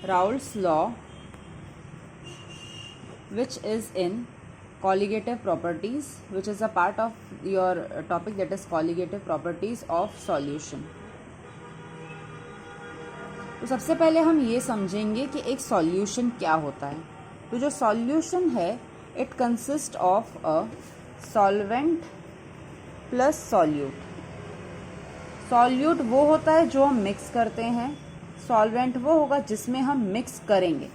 Raoult's law, which is in colligative properties, which is a part of your topic, that is colligative properties of solution. तो सबसे पहले हम ये समझेंगे कि एक सॉल्यूशन क्या होता है. तो जो सॉल्यूशन है, it consist of a solvent plus solute. Solute वो होता है जो हम मिक्स करते हैं, सॉल्वेंट वो होगा जिसमें हम मिक्स करेंगे.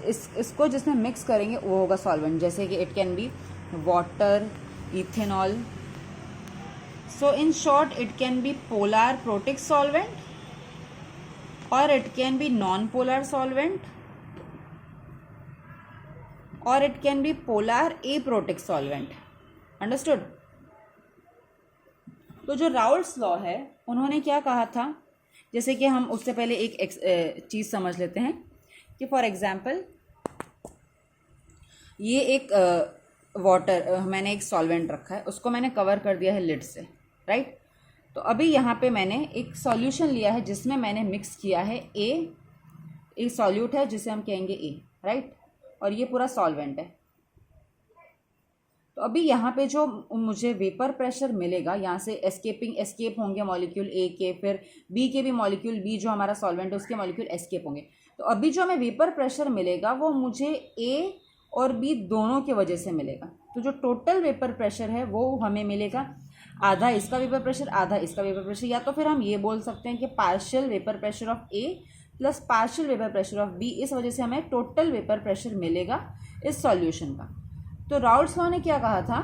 इसको जिसमें मिक्स करेंगे वो होगा सॉल्वेंट. जैसे कि it can be water, ethanol. So in short it can be polar protic solvent or it can be non-polar solvent or it can be polar aprotic solvent. Understood? तो जो राउल्ट्स लॉ है, उन्होंने क्या कहा था, जैसे कि हम उससे पहले एक चीज़ समझ लेते हैं कि फॉर एग्जांपल ये एक वाटर, मैंने एक सॉल्वेंट रखा है, उसको मैंने कवर कर दिया है लिड से, राइट. तो अभी यहाँ पे मैंने एक सॉल्यूशन लिया है जिसमें मैंने मिक्स किया है एक सॉल्यूट है जिसे हम कहेंगे ए, राइट. और ये पूरा सॉल्वेंट है. तो अभी यहाँ पे जो मुझे वेपर प्रेशर मिलेगा, यहाँ से एस्केप होंगे मॉलिक्यूल ए के, फिर बी के भी मॉलिक्यूल, बी जो हमारा सॉल्वेंट है उसके मॉलिक्यूल एस्केप होंगे. तो अभी जो हमें वेपर प्रेशर मिलेगा वो मुझे ए और बी दोनों की वजह से मिलेगा. तो जो टोटल वेपर प्रेशर है वो हमें मिलेगा आधा इसका वेपर प्रेशर, आधा इसका वेपर प्रेशर. या तो फिर हम ये बोल सकते हैं कि partial vapour pressure of A plus partial vapour pressure of B. इस वजह से हमें टोटल वेपर प्रेशर मिलेगा इस सॉल्यूशन का. तो राउल्ट्स लॉ ने क्या कहा था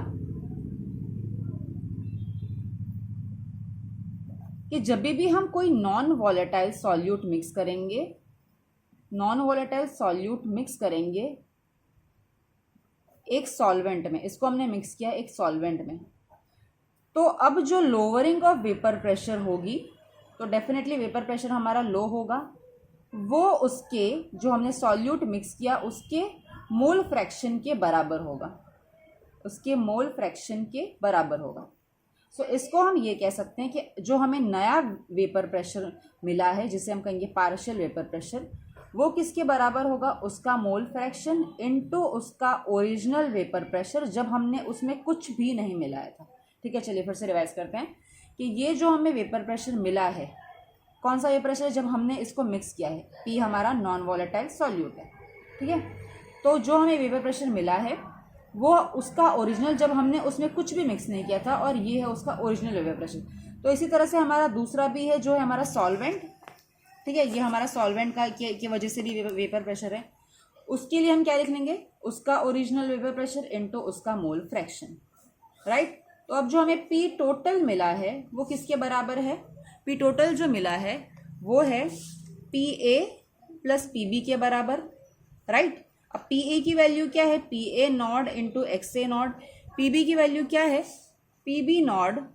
कि जब भी हम कोई नॉन वॉलेटाइल सॉल्यूट मिक्स करेंगे, नॉन वॉलेटाइल सॉल्यूट मिक्स करेंगे एक सॉल्वेंट में, इसको हमने मिक्स किया एक सॉल्वेंट में, तो अब जो लोअरिंग ऑफ वेपर प्रेशर होगी, तो डेफिनेटली वेपर प्रेशर हमारा लो होगा. वो उसके जो हमने सॉल्यूट मिक्स किया उसके मोल फ्रैक्शन के बराबर होगा, उसके मोल फ्रैक्शन के बराबर होगा. सो इसको हम ये कह सकते हैं कि जो हमें नया वेपर प्रेशर मिला है, जिसे हम कहेंगे पार्शियल वेपर प्रेशर, वो किसके बराबर होगा, उसका मोल फ्रैक्शन इनटू उसका ओरिजिनल वेपर प्रेशर जब हमने उसमें कुछ भी नहीं मिलाया था. ठीक है, चलिए फिर से रिवाइज करते हैं कि ये जो हमें वेपर प्रेशर मिला है, कौन सा वेपर प्रेशर है, जब हमने इसको मिक्स किया है. पी हमारा नॉन वॉलेटाइल सॉल्यूट है, ठीक है. तो जो हमें वेपर प्रेशर मिला है वो उसका ओरिजिनल जब हमने उसमें कुछ भी मिक्स नहीं किया था, और ये है उसका ओरिजिनल वेपर प्रेशर. तो इसी तरह से हमारा दूसरा भी है जो है हमारा सॉल्वेंट, ठीक है. ये हमारा सॉल्वेंट का की वजह से भी वेपर प्रेशर है. उसके लिए हम क्या लिख लेंगे, उसका ओरिजिनल वेपर प्रेशर इनटू उसका मोल फ्रैक्शन, राइट. तो अब जो हमें पी टोटल मिला है वो किसके बराबर है, पी टोटल जो मिला है वो है P A plus P B के बराबर, राइट. अब पी ए की वैल्यू क्या है, P A naught into X A naught. P B की वैल्यू क्या है, P B naught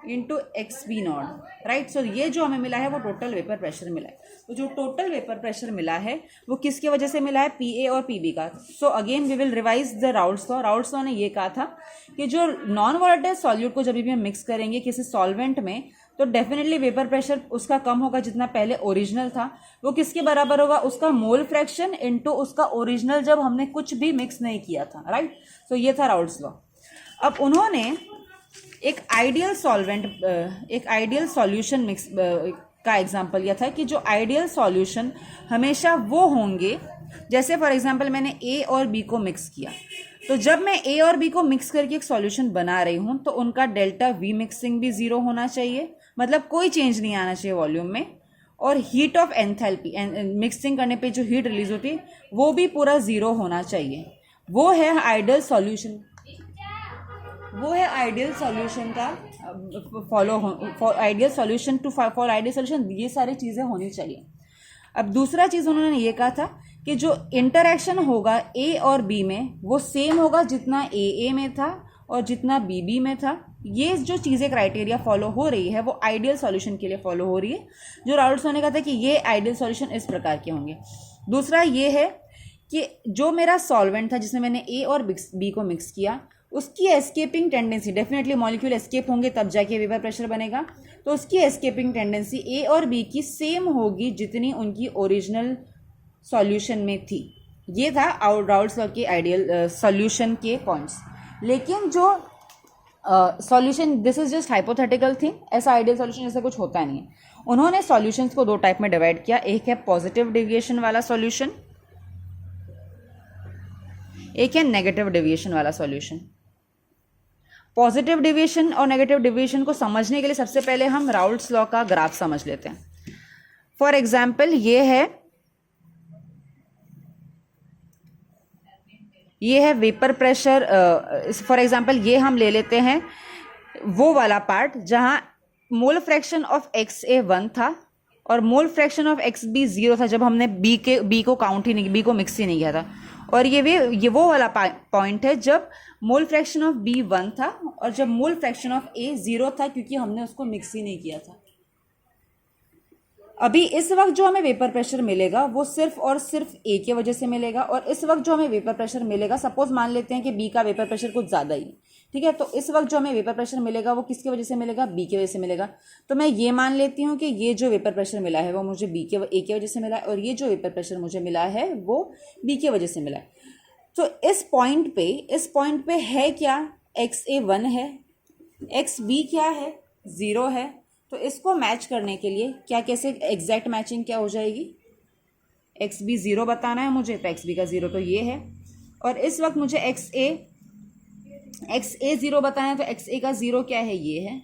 into X B naught, right. So ये जो हमें मिला है वो टोटल वेपर प्रेशर मिला है. तो जो टोटल वेपर प्रेशर मिला है वो किसकी वजह से मिला है, पी ए और पी बी का. So again we will revise the Raoult's law. Raoult's law ने ये कहा था कि जो नॉन वॉलेटाइल सॉल्यूट को जब भी हम मिक्स करेंगे किसी सॉल्वेंट में, तो डेफिनेटली वेपर प्रेशर उसका कम होगा जितना पहले ओरिजिनल था. वो किसके बराबर होगा, उसका मोल फ्रैक्शन इनटू उसका ओरिजिनल जब हमने कुछ भी मिक्स नहीं किया था, राइट. सो ये था राउल्ट्स लॉ. अब उन्होंने एक आइडियल सॉल्वेंट, एक आइडियल सॉल्यूशन मिक्स का एग्जांपल लिया था कि जो आइडियल सॉल्यूशन हमेशा वो होंगे, जैसे फॉर एग्जांपल मैंने ए और बी को मिक्स किया, तो जब मैं ए और बी को मिक्स करके एक सॉल्यूशन बना रही हूँ तो उनका डेल्टा वी मिक्सिंग भी जीरो होना चाहिए, मतलब कोई चेंज नहीं आना चाहिए वॉल्यूम में. और हीट ऑफ एंथैल्पी, मिक्सिंग करने पे जो हीट रिलीज होती है वो भी पूरा जीरो होना चाहिए. वो है आइडियल सॉल्यूशन, वो है आइडियल सॉल्यूशन का for ideal solution two for ideal solution. ये सारी चीज़ें होनी चाहिए. अब दूसरा चीज़ उन्होंने ये कहा था कि जो इंटरेक्शन होगा ए और बी में वो सेम होगा जितना ए में था और जितना बी बी में था. ये जो चीज़ें क्राइटेरिया फॉलो हो रही है वो आइडियल सॉल्यूशन के लिए फॉलो हो रही है. जो राउल्ट्स ने कहा था कि ये आइडियल सॉल्यूशन इस प्रकार के होंगे. दूसरा ये है कि जो मेरा सॉल्वेंट था जिसमें मैंने ए और बी को मिक्स किया, उसकी escaping tendency, definitely molecule escape होंगे तब जाके वेपर प्रेशर बनेगा, तो उसकी एस्केपिंग टेंडेंसी ए और बी की सेम होगी जितनी उनकी ओरिजिनल सॉल्यूशन में थी। ये था राउल्ट्स लॉ के आइडियल सॉल्यूशन के पॉइंट्स। लेकिन जो solution, this is just hypothetical thing, ऐसा आइडियल सॉल्यूशन जैसा कुछ होता नहीं है। उन्होंने सॉल्यूशंस को दो टाइप में डिवाइड किया, एक है पॉजिटिव डेविएशन वाला सॉल्यूशन, एक है नेगेटिव डेविएशन वाला सॉल्यूशन। पॉजिटिव डेविएशन और नेगेटिव डेविएशन को समझने के लिए सबसे पहले हम राउल्ट्स लॉ का ग्राफ समझ लेते हैं। फॉर एग्जाम्पल ये है वेपर प्रेशर। फॉर एग्जाम्पल ये हम ले लेते हैं वो वाला पार्ट जहां mole fraction of X A 1 था और mole fraction of X B 0 था, जब हमने बी को काउंट ही नहीं, बी को मिक्स ही नहीं किया था। और ये वो वाला पॉइंट है जब मोल फ्रैक्शन ऑफ बी 1 था और जब मोल फ्रैक्शन ऑफ ए 0 था, क्योंकि हमने उसको मिक्स ही नहीं किया था। अभी इस वक्त जो हमें वेपर प्रेशर मिलेगा वो सिर्फ और सिर्फ ए की वजह से मिलेगा, और इस वक्त जो हमें वेपर प्रेशर मिलेगा, सपोज मान लेते हैं कि बी का वेपर प्रेशर कुछ ज़्यादा ही, ठीक है, तो इस वक्त जो हमें वेपर प्रेशर मिलेगा वो किसकी वजह से मिलेगा, बी की वजह से मिलेगा। तो मैं ये मान लेती हूँ कि ये जो वेपर प्रेशर मिला है वो मुझे ए की वजह से मिला है, और ये जो वेपर प्रेशर मुझे मिला है वो बी की वजह से मिला है। तो इस पॉइंट पे है क्या, एक्स ए 1 है, एक्स बी क्या है, 0 है। तो इसको मैच करने के लिए क्या, कैसे एग्जैक्ट मैचिंग क्या हो जाएगी, एक्स बी 0 बताना है मुझे, तो एक्स बी का 0 तो ये है, और इस वक्त मुझे एक्स ए 0 बताना है, तो एक्स ए का 0 क्या है, ये है।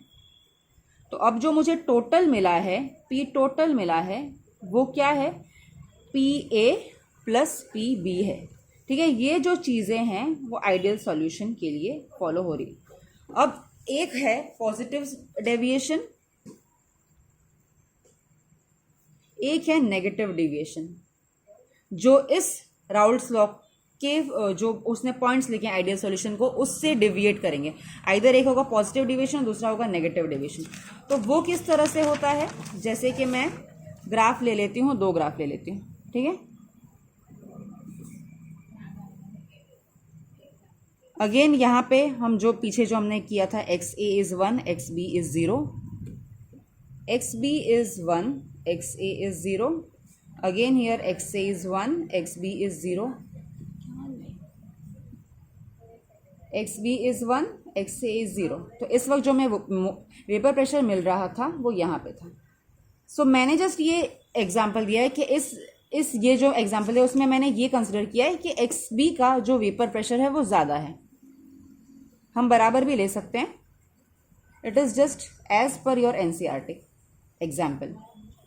तो अब जो मुझे टोटल मिला है, पी टोटल मिला है, वो क्या है, P A plus P B है, ठीक है। ये जो चीज़ें हैं वो आइडियल सॉल्यूशन के लिए फॉलो हो रही। अब एक है पॉजिटिव डेविएशन, एक है नेगेटिव डेविएशन, जो इस राउल्ट्स लॉ के जो उसने पॉइंट्स लिखे हैं आइडियल सॉल्यूशन को, उससे डेविएट करेंगे। आइदर एक होगा पॉजिटिव डेविएशन, दूसरा होगा नेगेटिव डेविएशन। तो वो किस तरह से होता है, जैसे कि मैं ग्राफ ले लेती हूँ, 2 ग्राफ ले लेती हूँ, ठीक है। अगेन यहाँ पे हम जो पीछे जो हमने किया था, X A is 1, X B is 0, X B is 1, X A is 0, again here X A is 1, X B is 0, X B is 1, X A is 0। तो इस वक्त जो मैं वेपर प्रेशर मिल रहा था वो यहाँ पे था। सो मैंने जस्ट ये एग्जाम्पल दिया है कि इस ये जो एग्जाम्पल है उसमें मैंने ये कंसिडर किया है कि एक्स बी का जो वेपर प्रेशर है वो ज़्यादा है। हम बराबर भी ले सकते हैं, it is just as per your NCERT example,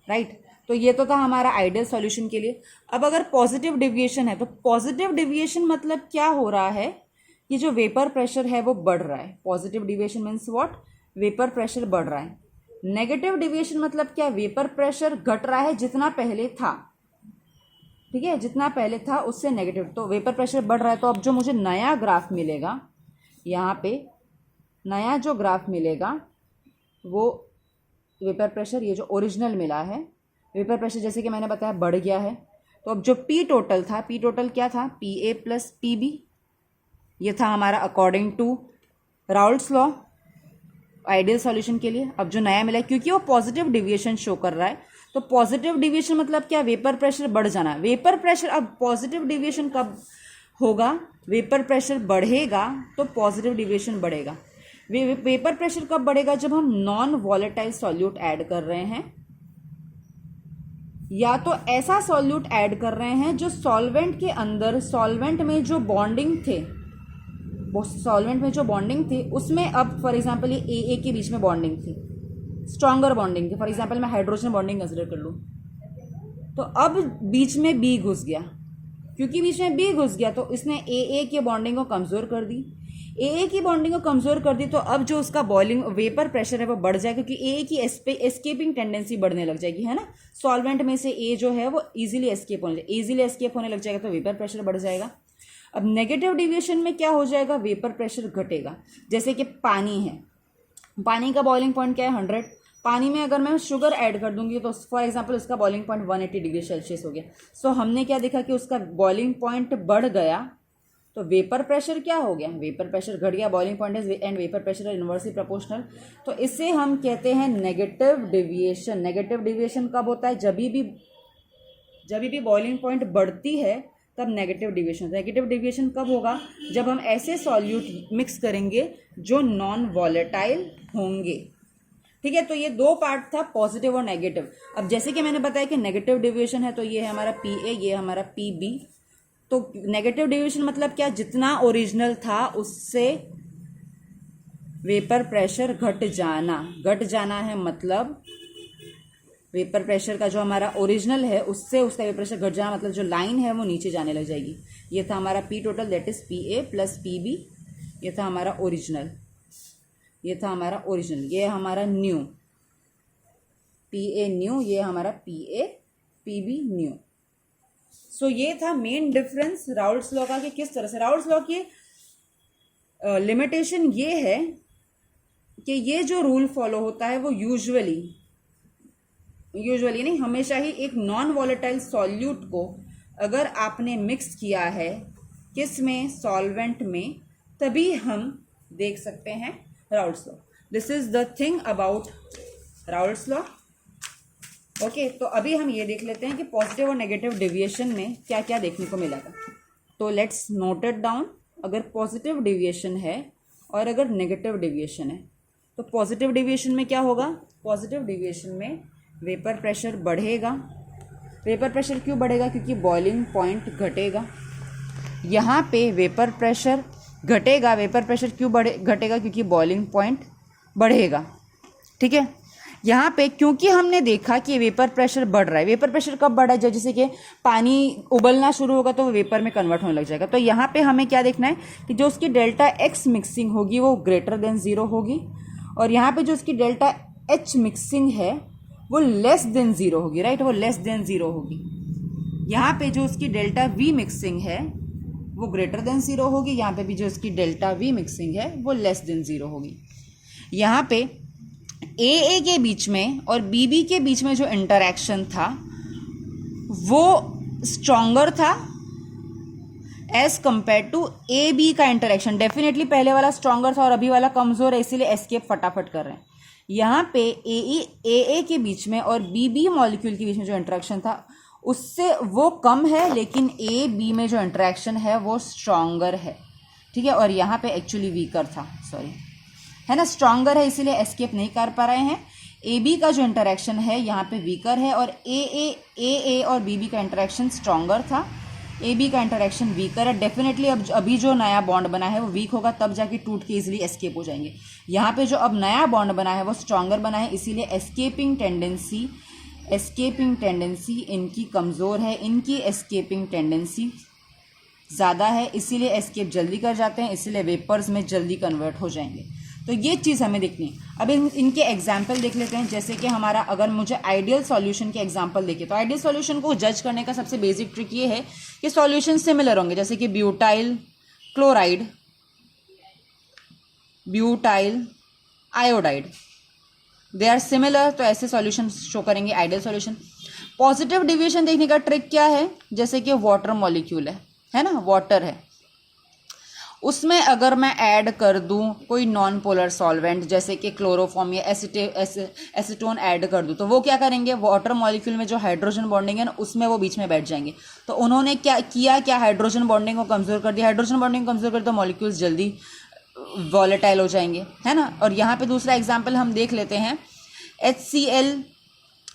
right. तो ये तो था हमारा आइडियल सॉल्यूशन के लिए। अब अगर पॉजिटिव डेविएशन है, तो पॉजिटिव डेविएशन मतलब क्या हो रहा है, ये जो वेपर प्रेशर है वो बढ़ रहा है। Positive deviation means what, vapour pressure बढ़ रहा है। नेगेटिव डेविएशन मतलब क्या, वेपर प्रेशर घट रहा है जितना पहले था, ठीक है, जितना पहले था उससे नेगेटिव। तो वेपर प्रेशर बढ़ रहा है, तो अब जो मुझे नया ग्राफ मिलेगा, यहाँ पे नया जो ग्राफ मिलेगा वो वेपर प्रेशर, ये जो ओरिजिनल मिला है वेपर प्रेशर, जैसे कि मैंने बताया बढ़ गया है। तो अब जो पी टोटल था, पी टोटल क्या था, P A plus P B, ये था हमारा according to Raoult's law ideal solution के लिए। अब जो नया मिला है, क्योंकि वो पॉजिटिव डेविएशन शो कर रहा है, तो पॉजिटिव डेविएशन मतलब क्या, वेपर प्रेशर बढ़ जाना। वेपर प्रेशर, अब पॉजिटिव डेविएशन कब होगा, वेपर प्रेशर बढ़ेगा तो पॉजिटिव डेविएशन बढ़ेगा। वेपर प्रेशर कब बढ़ेगा, जब हम नॉन वॉलेटाइल सॉल्यूट ऐड कर रहे हैं, या तो ऐसा सॉल्यूट ऐड कर रहे हैं जो सॉल्वेंट के अंदर, सॉल्वेंट में जो बॉन्डिंग थे, वो सॉल्वेंट में जो बॉन्डिंग थी उसमें, अब फॉर एग्जांपल ये ए के बीच में बॉन्डिंग थी, स्ट्रॉन्गर बॉन्डिंग थी। फॉर एग्जांपल मैं हाइड्रोजन बॉन्डिंग कंसिडर कर लूँ, तो अब बीच में बी घुस गया, क्योंकि बीच में बी घुस गया तो इसने ए की बॉन्डिंग को कमज़ोर कर दी। ए की बॉन्डिंग को कमज़ोर कर दी तो अब जो उसका बॉइलिंग वेपर प्रेशर है वो बढ़ जाएगा, क्योंकि ए की एस्केपिंग टेंडेंसी बढ़ने लग जाएगी, है ना। सॉल्वेंट में से ए जो है वो इजीली एस्केप होने लग जाएगा, तो वेपर प्रेशर बढ़ जाएगा। अब नेगेटिव डेविएशन में क्या हो जाएगा, वेपर प्रेशर घटेगा। जैसे कि पानी है, पानी का बॉइलिंग पॉइंट क्या है, 100। पानी में अगर मैं शुगर ऐड कर दूंगी तो फॉर एग्जांपल उसका बॉइलिंग पॉइंट 180 डिग्री सेल्सियस हो गया। सो हमने क्या देखा कि उसका बॉइलिंग पॉइंट बढ़ गया, तो वेपर प्रेशर क्या हो गया, वेपर प्रेशर घट गया, boiling point and vapour pressure are inversely proportional. तो इसे हम कहते हैं नेगेटिव डेविएशन। नेगेटिव डेविएशन कब होता है, जब भी बॉइलिंग पॉइंट बढ़ती है तब नेगेटिव डेविएशन। नेगेटिव डेविएशन कब होगा, जब हम ऐसे सॉल्यूट मिक्स करेंगे जो नॉन वॉलेटाइल होंगे। ठीक है, तो ये दो पार्ट था, पॉजिटिव और नेगेटिव। अब जैसे कि मैंने बताया कि नेगेटिव डेविएशन है तो ये है हमारा PA, ये हमारा PB। तो नेगेटिव डेविएशन मतलब क्या, जितना ओरिजिनल था उससे वेपर प्रेशर घट जाना है, मतलब वेपर प्रेशर का जो हमारा ओरिजिनल है उससे उसका वेपर प्रेशर घट जाना, मतलब जो लाइन है वो नीचे जाने लग जाएगी। ये था हमारा P total, that is PA plus PB। ये था हमारा ओरिजिनल, ये हमारा न्यू PA न्यू, ये हमारा PA PB न्यू। सो ये था मेन डिफरेंस राउल्ट्स लॉ का कि किस तरह से। राउल्ट्स लॉ की लिमिटेशन ये है कि ये जो रूल फॉलो होता है वो यूजुअली नहीं, हमेशा ही एक नॉन वॉलेटाइल सॉल्यूट को अगर आपने मिक्स किया है किस में, सॉल्वेंट में, तभी हम देख सकते हैं Raoult's law. This is the thing about Raoult's law. Okay, तो अभी हम ये देख लेते हैं कि पॉजिटिव और नेगेटिव डेविएशन में क्या क्या देखने को मिलेगा। तो लेट्स नोट इट डाउन। अगर पॉजिटिव डेविएशन है और अगर नेगेटिव डेविएशन है, तो पॉजिटिव डेविएशन में क्या होगा, पॉजिटिव डेविएशन में वेपर प्रेशर बढ़ेगा। वेपर प्रेशर क्यों बढ़ेगा, क्योंकि बॉइलिंग पॉइंट घटेगा। यहाँ पे वेपर प्रेशर घटेगा, वेपर प्रेशर क्यों घटेगा, क्योंकि बॉइलिंग पॉइंट बढ़ेगा। ठीक है, यहाँ पे क्योंकि हमने देखा कि वेपर प्रेशर बढ़ रहा है। वेपर प्रेशर कब बढ़ा है, जैसे कि पानी उबलना शुरू होगा तो वो वेपर में कन्वर्ट होने लग जाएगा। तो यहाँ पे हमें क्या देखना है कि जो उसकी डेल्टा एक्स मिक्सिंग होगी वो ग्रेटर देन 0 होगी, और यहाँ पे जो उसकी डेल्टा एच मिक्सिंग है वो लेस देन 0 होगी। राइट, वो लेस देन 0 होगी। यहाँ पे जो उसकी डेल्टा वी मिक्सिंग है वो ग्रेटर देन 0 होगी, यहाँ पे भी जो उसकी डेल्टा वी मिक्सिंग है वो लेस देन 0 होगी। यहाँ पे AA के बीच में और BB के बीच में जो इंटरैक्शन था वो स्ट्रॉन्गर था एज कंपेयर टू AB का इंटरैक्शन। डेफिनेटली पहले वाला स्ट्रॉन्गर था और अभी वाला कमजोर है, इसीलिए एस्केप फटाफट कर रहे हैं। यहाँ पे AA के बीच में और BB मॉलिक्यूल के बीच में जो इंटरैक्शन था उससे वो कम है, लेकिन AB में जो इंटरैक्शन है वो स्ट्रॉन्गर है। ठीक है, और यहाँ पे एक्चुअली वीकर था, सॉरी, है ना, स्ट्रॉन्गर है इसीलिए एस्केप नहीं कर पा रहे हैं। AB का जो इंटरैक्शन है यहाँ पे वीकर है और AA और BB का इंटरैक्शन स्ट्रॉन्गर था, AB का इंटरैक्शन वीकर है। डेफिनेटली अब अभी जो नया बॉन्ड बना है वो वीक होगा, तब जाके टूट के इजीली एस्केप हो जाएंगे। यहाँ पे जो अब नया बॉन्ड बना है वो स्ट्रॉन्गर बना है, इसीलिए एस्केपिंग टेंडेंसी इनकी कमज़ोर है, इनकी एस्केपिंग टेंडेंसी ज़्यादा है, इसीलिए एस्केप जल्दी कर जाते हैं, इसीलिए वेपर्स में जल्दी कन्वर्ट हो जाएंगे। तो ये चीज़ हमें देखनी है। अब इनके एग्जाम्पल देख लेते हैं। जैसे कि हमारा अगर मुझे आइडियल सॉल्यूशन के एग्जाम्पल देखे तो आइडियल सॉल्यूशन को जज करने का सबसे बेसिक ट्रिक ये है कि सॉल्यूशन सिमिलर होंगे, जैसे कि butyl chloride, butyl iodide, they are similar, तो ऐसे सॉल्यूशन शो करेंगे आइडियल सॉल्यूशन। पॉजिटिव डेविएशन देखने का ट्रिक क्या है, जैसे कि वाटर मॉलिक्यूल है ना, वाटर है, उसमें अगर मैं ऐड कर दूं कोई नॉन पोलर सॉल्वेंट जैसे कि क्लोरोफॉर्म या एसीटोन ऐड कर दूं, तो वो क्या करेंगे, वाटर मॉलिक्यूल में जो हाइड्रोजन बॉन्डिंग है ना उसमें वो बीच में बैठ जाएंगे। तो उन्होंने क्या किया, हाइड्रोजन बॉन्डिंग को कमज़ोर कर दिया। हाइड्रोजन बॉन्डिंग को कमज़ोर कर तो मॉलिक्यूल्स जल्दी वॉलेटाइल हो जाएंगे, है ना। और यहाँ पे दूसरा एग्जाम्पल हम देख लेते हैं, HCl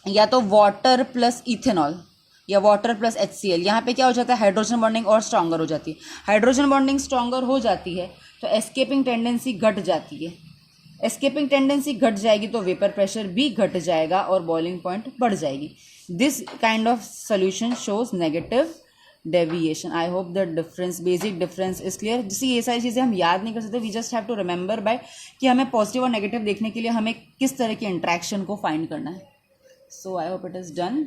या तो वाटर प्लस इथेनॉल या वाटर प्लस HCl। यहाँ पे क्या हो जाता है, हाइड्रोजन बॉन्डिंग और स्ट्रॉन्गर हो जाती है। हाइड्रोजन बॉन्डिंग स्ट्रॉन्गर हो जाती है तो एस्केपिंग टेंडेंसी घट जाती है। एस्केपिंग टेंडेंसी घट जाएगी तो वेपर प्रेशर भी घट जाएगा और बॉइलिंग पॉइंट बढ़ जाएगी। This kind of solution shows negative deviation. I hope the difference, basic difference is clear. जैसे ये सारी चीज़ें हम याद नहीं कर सकते, we just have to remember by कि हमें पॉजिटिव और नेगेटिव देखने के लिए हमें किस तरह के इंट्रैक्शन को फाइंड करना है। So I hope it is done.